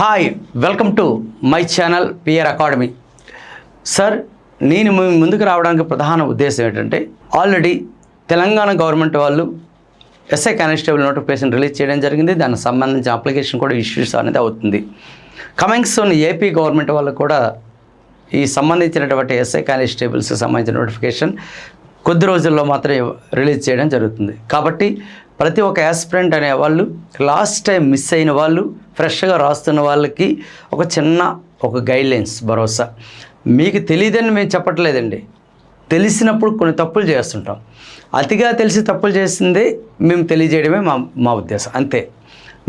Hi, welcome to my channel PR academy. Sir, నేను ముందుకు రావడానికి ప్రధాన ఉద్దేశం ఏంటంటే, ఆల్రెడీ తెలంగాణ గవర్నమెంట్ వాళ్ళు ఎస్ఐ కానిస్టేబుల్ నోటిఫికేషన్ రిలీజ్ చేయడం జరిగింది. దానికి సంబంధించిన అప్లికేషన్ కూడా ఇష్యూస్ అనేది అవుతుంది. కమింగ్ సూన్ ఏపీ గవర్నమెంట్ వాళ్ళు కూడా ఈ సంబంధించినటువంటి ఎస్ఐ కానిస్టేబుల్స్ సంబంధించిన నోటిఫికేషన్ కొద్ది రోజుల్లో మాత్రమే రిలీజ్ చేయడం జరుగుతుంది. కాబట్టి ప్రతి ఒక్క యాస్పిరెంట్ అనేవాళ్ళు, లాస్ట్ టైం మిస్ అయిన వాళ్ళు, ఫ్రెష్గా రాస్తున్న వాళ్ళకి ఒక గైడ్లైన్స్, భరోసా. మీకు తెలియదని మేము చెప్పట్లేదండి. తెలిసినప్పుడు కొన్ని తప్పులు చేస్తుంటాం. అతిగా తెలిసి తప్పులు చేసిందే మేము తెలియజేయడమే మా ఉద్దేశం, అంతే.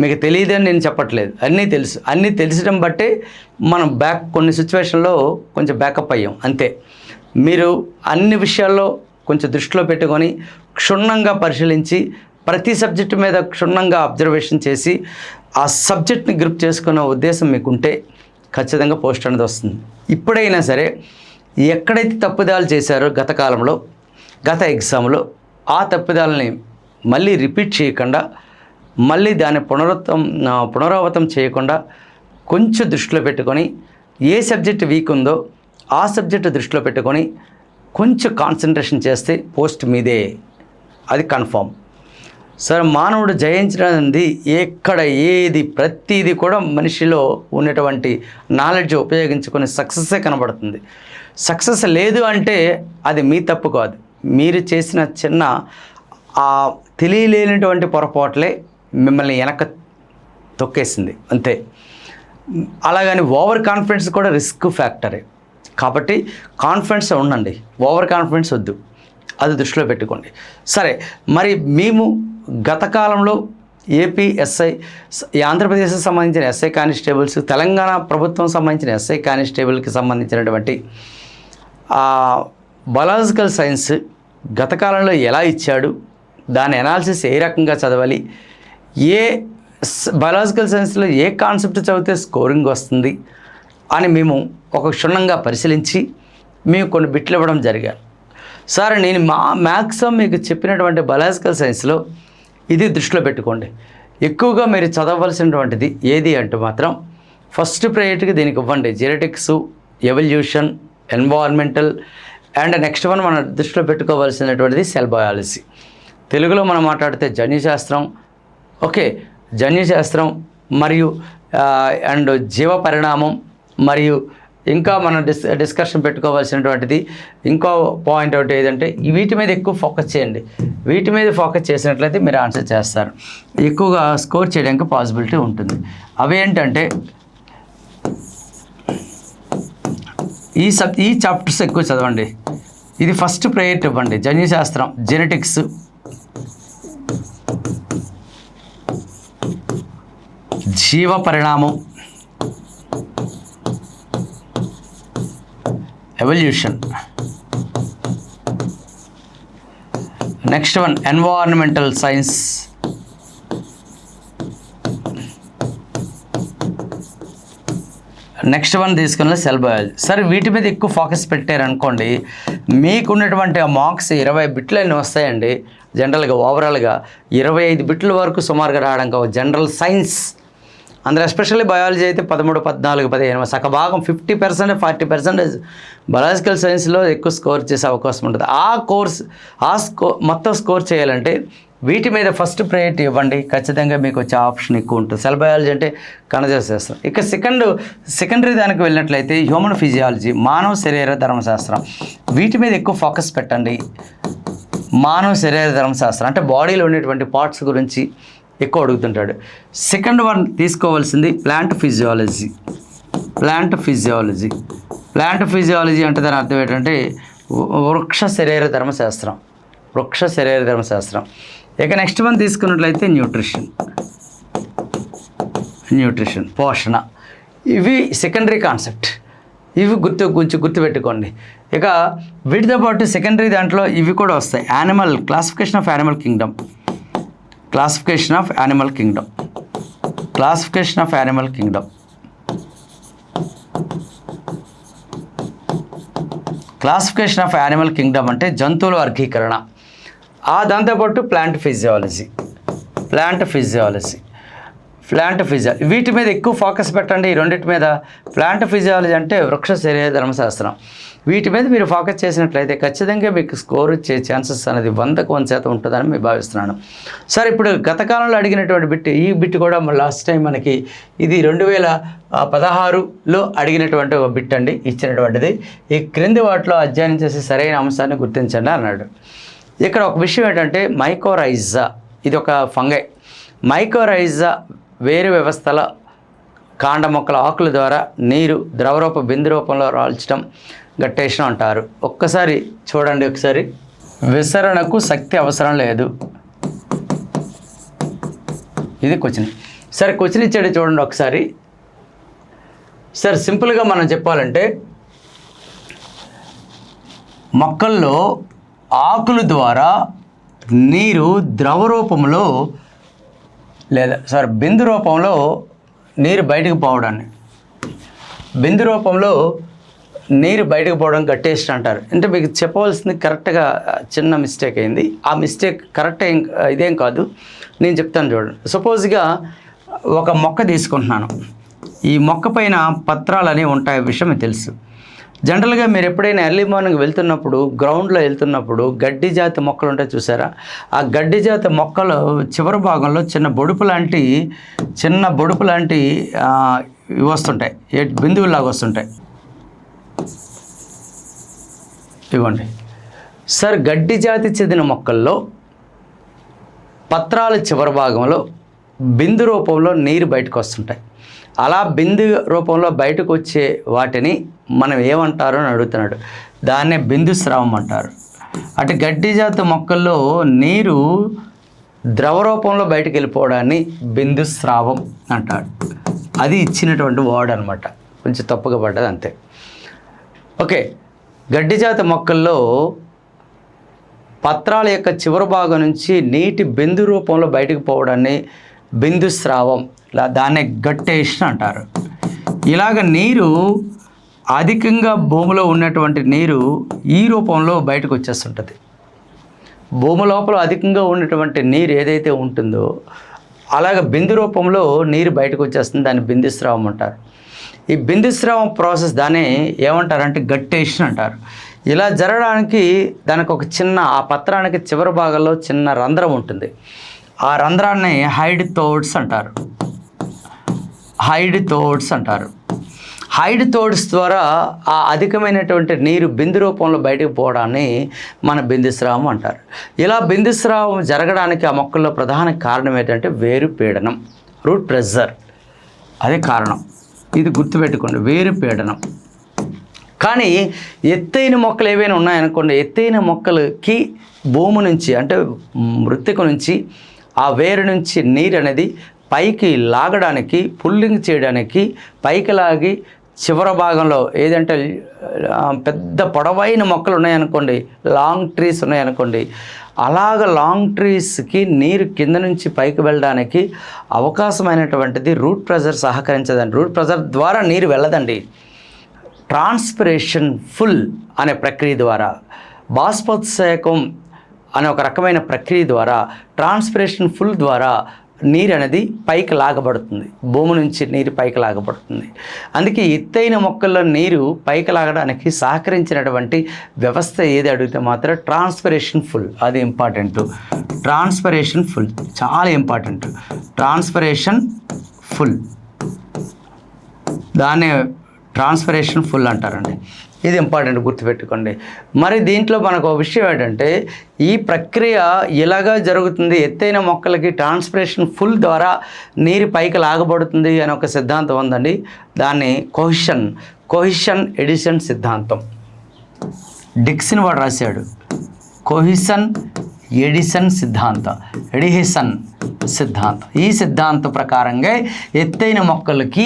మీకు తెలియదని నేను చెప్పట్లేదు, అన్నీ తెలుసు. అన్నీ తెలిసడం బట్టే మనం కొన్ని సిచ్యువేషన్లో కొంచెం బ్యాకప్ అయ్యాం, అంతే. మీరు అన్ని విషయాల్లో కొంచెం దృష్టిలో పెట్టుకొని క్షుణ్ణంగా పరిశీలించి ప్రతి సబ్జెక్టు మీద క్షుణ్ణంగా అబ్జర్వేషన్ చేసి ఆ సబ్జెక్ట్ని గ్రిప్ చేసుకునే ఉద్దేశం మీకుంటే ఖచ్చితంగా పోస్ట్ అనేది వస్తుంది. ఇప్పుడైనా సరే ఎక్కడైతే తప్పుదాలు చేశారో గత కాలంలో, గత ఎగ్జామ్లో, ఆ తప్పుదాలని మళ్ళీ రిపీట్ చేయకుండా, మళ్ళీ దాన్ని పునరావృతం చేయకుండా కొంచెం దృష్టిలో పెట్టుకొని, ఏ సబ్జెక్ట్ వీక్ ఉందో ఆ సబ్జెక్టు దృష్టిలో పెట్టుకొని కొంచెం కాన్సన్ట్రేషన్ చేస్తే పోస్ట్ మీదే, అది కన్ఫామ్. సార్, మానవుడు జయించినది ఎక్కడ ఏది ప్రతిదీ కూడా మనిషిలో ఉన్నటువంటి నాలెడ్జ్ ఉపయోగించుకొని సక్సెస్సే కనబడుతుంది. సక్సెస్ లేదు అంటే అది మీ తప్పు కాదు, మీరు చేసిన చిన్న తెలియలేనటువంటి పొరపాట్లే మిమ్మల్ని వెనక తొక్కేసింది, అంతే. అలాగని ఓవర్ కాన్ఫిడెన్స్ కూడా రిస్క్ ఫ్యాక్టరే. కాబట్టి కాన్ఫిడెన్స్ ఉండండి, ఓవర్ కాన్ఫిడెన్స్ వద్దు, అది దృష్టిలో పెట్టుకోండి. సరే, మరి మేము గత కాలంలో ఏపీ ఎస్ఐ, ఆంధ్రప్రదేశ్కి సంబంధించిన ఎస్ఐ కానిస్టేబుల్స్, తెలంగాణ ప్రభుత్వం సంబంధించిన ఎస్ఐ కానిస్టేబుల్కి సంబంధించినటువంటి బయాలజికల్ సైన్స్ గత కాలంలో ఎలా ఇచ్చాడు, దాని అనాలిసిస్ ఏ రకంగా చదవాలి, ఏ బయాలజికల్ సైన్స్లో ఏ కాన్సెప్ట్ చదివితే స్కోరింగ్ వస్తుంది అని మేము ఒక క్షుణ్ణంగా పరిశీలించి మేము కొన్ని బిట్లు ఇవ్వడం జరిగారు. సార్, నేను మ్యాక్సిమం మీకు చెప్పినటువంటి బయాలజికల్ సైన్స్లో ఇది దృష్టిలో పెట్టుకోండి. ఎక్కువగా మీరు చదవలసినటువంటిది ఏది అంటే మాత్రం ఫస్ట్ ప్రయారిటీకి దీనికి ఇవ్వండి. Genetics, evolution, environmental, and next one మనం దృష్టిలో పెట్టుకోవాల్సినటువంటిది సెల్ బయాలజీ. తెలుగులో మనం మాట్లాడితే జన్యుశాస్త్రం, ఓకే, జన్యుశాస్త్రం మరియు అండ్ జీవ పరిణామం, మరియు ఇంకా మనం డిస్కషన్ పెట్టుకోవాల్సినటువంటిది ఇంకో పాయింట్ ఒకటి ఏదంటే వీటి మీద ఎక్కువ ఫోకస్ చేయండి. వీటి మీద ఫోకస్ చేసినట్లయితే మీరు ఆన్సర్ చేస్తారు, ఎక్కువగా స్కోర్ చేయడానికి పాసిబిలిటీ ఉంటుంది. అవి ఏంటంటే ఈ చాప్టర్స్ ఎక్కువ చదవండి. ఇది ఫస్ట్ ప్రయారిటీ ఇవ్వండి. జన్యుశాస్త్రం, జెనెటిక్స్, జీవ పరిణామం, evolution, next one environmental science, next one తీసుకున్న సెల్ బయాలజీ. సరే, వీటి మీద ఎక్కువ ఫోకస్ పెట్టారనుకోండి, మీకున్నటువంటి ఆ మార్క్స్ 20 బిట్లు అన్నీ వస్తాయండి. జనరల్గా ఓవరాల్గా 25 బిట్ల వరకు సుమారుగా రావడం కావు. జనరల్ సైన్స్ అందులో ఎస్పెషల్లీ బయాలజీ అయితే 13, 14, 15 సగభాగం 50%, 40% బయాలజికల్ సైన్స్లో ఎక్కువ స్కోర్ చేసే అవకాశం ఉంటుంది. మొత్తం స్కోర్ చేయాలంటే వీటి మీద ఫస్ట్ ప్రయారిటీ ఇవ్వండి. ఖచ్చితంగా మీకు వచ్చే ఆప్షన్ ఎక్కువ ఉంటుంది. సెల్ బయాలజీ అంటే కణజాల శాస్త్రం. ఇక సెకండరీ దానికి వెళ్ళినట్లయితే హ్యూమన్ ఫిజియాలజీ, మానవ శరీర ధర్మశాస్త్రం, వీటి మీద ఎక్కువ ఫోకస్ పెట్టండి. మానవ శరీర ధర్మశాస్త్రం అంటే బాడీలో ఉండేటువంటి పార్ట్స్ గురించి ఎక్కువ అడుగుతుంటాడు. సెకండ్ వన్ తీసుకోవాల్సింది ప్లాంట్ ఫిజియాలజీ. ప్లాంట్ ఫిజియాలజీ అంటే దాని అర్థం ఏంటంటే వృక్ష శరీర ధర్మశాస్త్రం. ఇక నెక్స్ట్ వన్ తీసుకున్నట్లయితే న్యూట్రిషన్, పోషణ. ఇవి సెకండరీ కాన్సెప్ట్, ఇవి కొంచెం గుర్తుపెట్టుకోండి. ఇక వీటితో పాటు సెకండరీ దాంట్లో ఇవి కూడా వస్తాయి. Classification of animal Kingdom, classification of animal Kingdom అంటే జంతువుల వర్గీకరణ. దాంతోపాటు ప్లాంట్ ఫిజియాలజీ, ప్లాంట్ ఫిజియాలజీ, వీటి మీద ఎక్కువ ఫోకస్ పెట్టండి. ఈ రెండింటి మీద. ప్లాంట్ ఫిజియాలజీ అంటే వృక్ష శరీర ధర్మశాస్త్రం. వీటి మీద మీరు ఫోకస్ చేసినట్లయితే ఖచ్చితంగా మీకు స్కోర్ వచ్చే ఛాన్సెస్ అనేది 100కు 100% ఉంటుందని నేను భావిస్తున్నాను. సార్, ఇప్పుడు గత కాలంలో అడిగినటువంటి బిట్, ఈ బిట్ కూడా లాస్ట్ టైం మనకి ఇది 2016లో అడిగినటువంటి ఒక బిట్ అండి, ఇచ్చినటువంటిది. ఈ క్రింది వాటిలో అధ్యయనం చేసి సరైన అంశాన్ని గుర్తించండి అన్నాడు. ఇక్కడ ఒక విషయం ఏంటంటే మైకోరైజా, ఇది ఒక ఫంగై. మైకోరైజా వేరు వ్యవస్థల కాండ మొక్కల ఆకుల ద్వారా నీరు ద్రవరూప బిందు రూపంలో రాల్చడం గట్టేషణ అంటారు. ఒక్కసారి చూడండి. ఒకసారి విసరణకు శక్తి అవసరం లేదు. ఇది క్వశ్చన్. సరే, క్వశ్చన్ ఇచ్చాడు చూడండి ఒకసారి. సార్, సింపుల్గా మనం చెప్పాలంటే మొక్కల్లో ఆకుల ద్వారా నీరు ద్రవ రూపంలో లేదా బిందు రూపంలో నీరు బయటకు పోవడాన్ని, బిందు రూపంలో నీరు బయటకు పోవడం గట్టేషన్ అంటారు. అంటే మీకు చెప్పవలసింది కరెక్ట్గా చిన్న మిస్టేక్ అయింది. ఆ మిస్టేక్ కరెక్ట్ ఇదేం కాదు, నేను చెప్తాను చూడండి. సపోజ్గా ఒక మొక్క తీసుకుంటున్నాను. ఈ మొక్క పైన పత్రాలు అనేవి ఉంటాయి, విషయం మీకు తెలుసు. జనరల్గా మీరు ఎప్పుడైనా ఎర్లీ మార్నింగ్ వెళ్తున్నప్పుడు, గ్రౌండ్లో వెళ్తున్నప్పుడు గడ్డి జాతి మొక్కలు ఉంటాయి చూసారా? ఆ గడ్డి జాతి మొక్కలు చివరి భాగంలో చిన్న బొడుపు లాంటి ఇవి వస్తుంటాయి, బిందువులాగా వస్తుంటాయి. ఇవ్వండి సార్. గడ్డి జాతి చెందిన మొక్కల్లో పత్రాల చివరి భాగంలో బిందు రూపంలో నీరు బయటకు వస్తుంటాయి. అలా బిందు రూపంలో బయటకు వచ్చే వాటిని మనం ఏమంటారు అని అడుగుతున్నాడు. దాన్నే బిందు స్రావం అంటారు. అటు గడ్డి జాతి మొక్కల్లో నీరు ద్రవ రూపంలో బయటకు వెళ్ళిపోవడాన్ని బిందు స్రావం అంటాడు. అది ఇచ్చినటువంటి వర్డ్ అనమాట. కొంచెం తప్పుగా పడ్డది అంతే. ఓకే, గడ్డి జాతి మొక్కల్లో పత్రాల యొక్క చివరి భాగం నుంచి నీటి బిందు రూపంలో బయటకు పోవడాన్ని బిందు స్రావం, దాన్నే గట్టేషన్ అంటారు. ఇలాగ నీరు అధికంగా భూమిలో ఉన్నటువంటి నీరు ఈ రూపంలో బయటకు వచ్చేస్తుంటుంది. భూమి లోపల అధికంగా ఉన్నటువంటి నీరు ఏదైతే ఉంటుందో అలాగ బిందు రూపంలో నీరు బయటకు వచ్చేస్తుంది. దాన్ని బిందు స్రావం అంటారు. ఈ బిందు స్రావం ప్రాసెస్ దాన్ని ఏమంటారంటే గట్టేషన్ అంటారు. ఇలా జరగడానికి దానికి ఒక ఆ పత్రానికి చివరి భాగంలో చిన్న రంధ్రం ఉంటుంది. ఆ రంధ్రాన్ని హైడ్ థోడ్స్ అంటారు. హైడ్ థోడ్స్ ద్వారా ఆ అధికమైనటువంటి నీరు బిందు రూపంలో బయటకు పోవడాన్ని మన బిందుస్రావం అంటారు. ఇలా బిందుస్రావం జరగడానికి ఆ మొక్కల్లో ప్రధాన కారణం ఏంటంటే వేరు పీడనం, రూట్ ప్రెషర్. అదే కారణం. ఇది గుర్తుపెట్టుకోండి, వేరు పీడనం. కానీ ఎత్తైన మొక్కలు ఏవైనా ఉన్నాయనుకోండి, ఎత్తైన మొక్కలకి భూమి నుంచి అంటే మృత్తిక నుంచి ఆ వేరు నుంచి నీరు అనేది పైకి లాగడానికి, పుల్లింగ్ చేయడానికి పైకి లాగి చివరి భాగంలో ఏదంటే పెద్ద పొడవైన మొక్కలు ఉన్నాయనుకోండి, లాంగ్ ట్రీస్ ఉన్నాయనుకోండి, అలాగ లాంగ్ ట్రీస్కి నీరు కింద నుంచి పైకి వెళ్ళడానికి అవకాశమైనటువంటిది రూట్ ప్రెషర్ సహకరించదండి. రూట్ ప్రెషర్ ద్వారా నీరు వెళ్ళదండి. ట్రాన్స్పిరేషన్ ఫుల్ అనే ప్రక్రియ ద్వారా, బాష్పోత్సేకం అనే ఒక రకమైన ప్రక్రియ ద్వారా, ట్రాన్స్పిరేషన్ ఫుల్ ద్వారా నీరు అనేది పైకి లాగబడుతుంది. భూమి నుంచి నీరు పైకి లాగబడుతుంది. అందుకే ఎత్తైన మొక్కల్లో నీరు పైకి లాగడానికి సహకరించినటువంటి వ్యవస్థ ఏది అడిగితే మాత్రం ట్రాన్స్పిరేషన్ ఫుల్. అది ఇంపార్టెంట్. ట్రాన్స్పిరేషన్ ఫుల్ చాలా ఇంపార్టెంట్. ట్రాన్స్పిరేషన్ ఫుల్, దాన్నే ట్రాన్స్పిరేషన్ ఫుల్ అంటారండి. ఇది ఇంపార్టెంట్, గుర్తుపెట్టుకోండి. మరి దీంట్లో మనకు ఒక విషయం ఏంటంటే ఈ ప్రక్రియ ఇలాగా జరుగుతుంది. ఎత్తైన మొక్కలకి ట్రాన్స్పిరేషన్ ఫుల్ ద్వారా నీరు పైకి లాగబడుతుంది అని ఒక సిద్ధాంతం ఉందండి. దాన్ని కొహిషన్ ఎడిషన్ సిద్ధాంతం. డిక్సన్ వాడు రాశాడు. కొహిషన్ ఎడిషన్ సిద్ధాంతం. ఈ సిద్ధాంతం ప్రకారంగా ఎత్తైన మొక్కలకి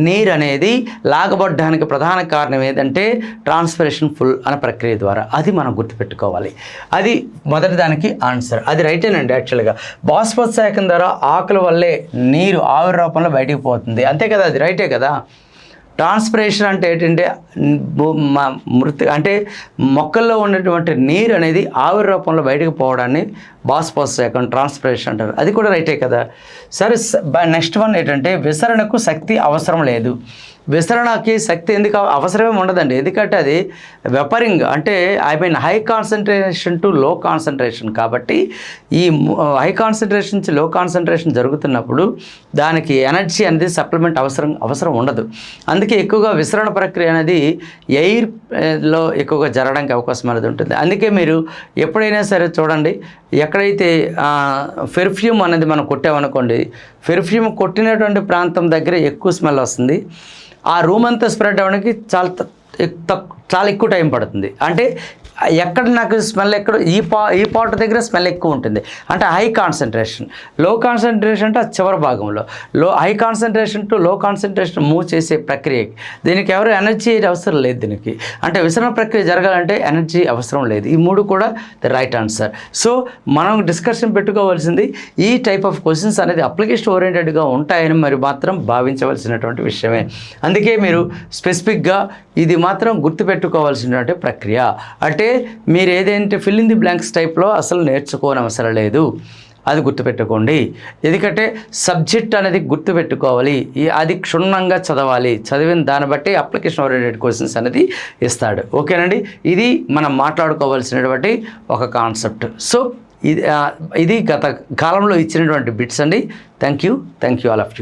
నీరు అనేది లాగబడడానికి ప్రధాన కారణం ఏదంటే ట్రాన్స్పిరేషన్ ఫుల్ అనే ప్రక్రియ ద్వారా. అది మనం గుర్తుపెట్టుకోవాలి. అది మొదటి దానికి ఆన్సర్. అది రైటేనండి. యాక్చువల్గా బాష్పోత్సేకం ద్వారా ఆకుల వల్లే నీరు ఆవిరి రూపంలో బయటికి పోతుంది, అంతే కదా, అది రైటే కదా. ట్రాన్స్పిరేషన్ అంటే ఏంటంటే అంటే మొక్కల్లో ఉన్నటువంటి నీరు అనేది ఆవిరి రూపంలో బయటకు పోవడాన్ని బాష్పోత్సేకం, ట్రాన్స్పిరేషన్ అంటారు, అది కూడా రైటే కదా. సరే, నెక్స్ట్ వన్ ఏంటంటే విసరణకు శక్తి అవసరం లేదు. విసరణకి శక్తి ఎందుకు అవసరమే ఉండదండి, ఎందుకంటే అది వెపరింగ్, అంటే హై కాన్సన్ట్రేషన్ టు లో కాన్సన్ట్రేషన్. కాబట్టి ఈ హై కాన్సన్ట్రేషన్ నుంచి లో కాన్సన్ట్రేషన్ జరుగుతున్నప్పుడు దానికి ఎనర్జీ అనేది సప్లిమెంట్ అవసరం ఉండదు. అందుకే ఎక్కువగా విసరణ ప్రక్రియ అనేది ఎయిర్లో ఎక్కువగా జరగడానికి అవకాశం అనేది ఉంటుంది. అందుకే మీరు ఎప్పుడైనా సరే చూడండి, ఎక్కడైతే పెర్ఫ్యూమ్ అనేది మనం కొట్టామనుకోండి, పెర్ఫ్యూమ్ కొట్టినటువంటి ప్రాంతం దగ్గర ఎక్కువ స్మెల్ వస్తుంది. ఆ రూమ్ అంతా స్ప్రెడ్ అవ్వడానికి చాలా ఎక్కువ టైం పడుతుంది. అంటే ఎక్కడ నాకు స్మెల్ ఈ పాట్ దగ్గర స్మెల్ ఎక్కువ ఉంటుంది, అంటే హై కాన్సన్ట్రేషన్. లో కాన్సన్ట్రేషన్ అంటే అది చివరి భాగంలో. హై కాన్సన్ట్రేషన్ టు లో కాన్సన్ట్రేషన్ మూవ్ చేసే ప్రక్రియకి దీనికి ఎవరు ఎనర్జీ అవసరం లేదు. దీనికి అంటే విసరణ ప్రక్రియ జరగాలంటే ఎనర్జీ అవసరం లేదు. ఈ మూడు కూడా ది రైట్ ఆన్సర్. సో మనం డిస్కషన్ పెట్టుకోవాల్సింది ఈ టైప్ ఆఫ్ క్వశ్చన్స్ అనేది అప్లికేషన్ ఓరియంటెడ్గా ఉంటాయని మరి మాత్రం భావించవలసినటువంటి విషయమే. అందుకే మీరు స్పెసిఫిక్గా ఇది మాత్రం గుర్తుపెట్టుకోవాల్సినటువంటి ప్రక్రియ. అంటే మీరు ఏదైతే ఫిల్ ఇన్ ది బ్లాంక్స్ టైప్లో అసలు నేర్చుకోని అవసరం లేదు, అది గుర్తుపెట్టుకోండి. ఎందుకంటే సబ్జెక్ట్ అనేది గుర్తుపెట్టుకోవాలి, అది క్షుణ్ణంగా చదవాలి. చదివిన దాన్ని బట్టి అప్లికేషన్ ఓరియంటెడ్ క్వశ్చన్స్ అనేది ఇస్తాడు. ఓకేనండి, ఇది మనం మాట్లాడుకోవాల్సినటువంటి ఒక కాన్సెప్ట్. సో ఇది గత కాలంలో ఇచ్చినటువంటి బిట్స్ అండి. Thank you all of you.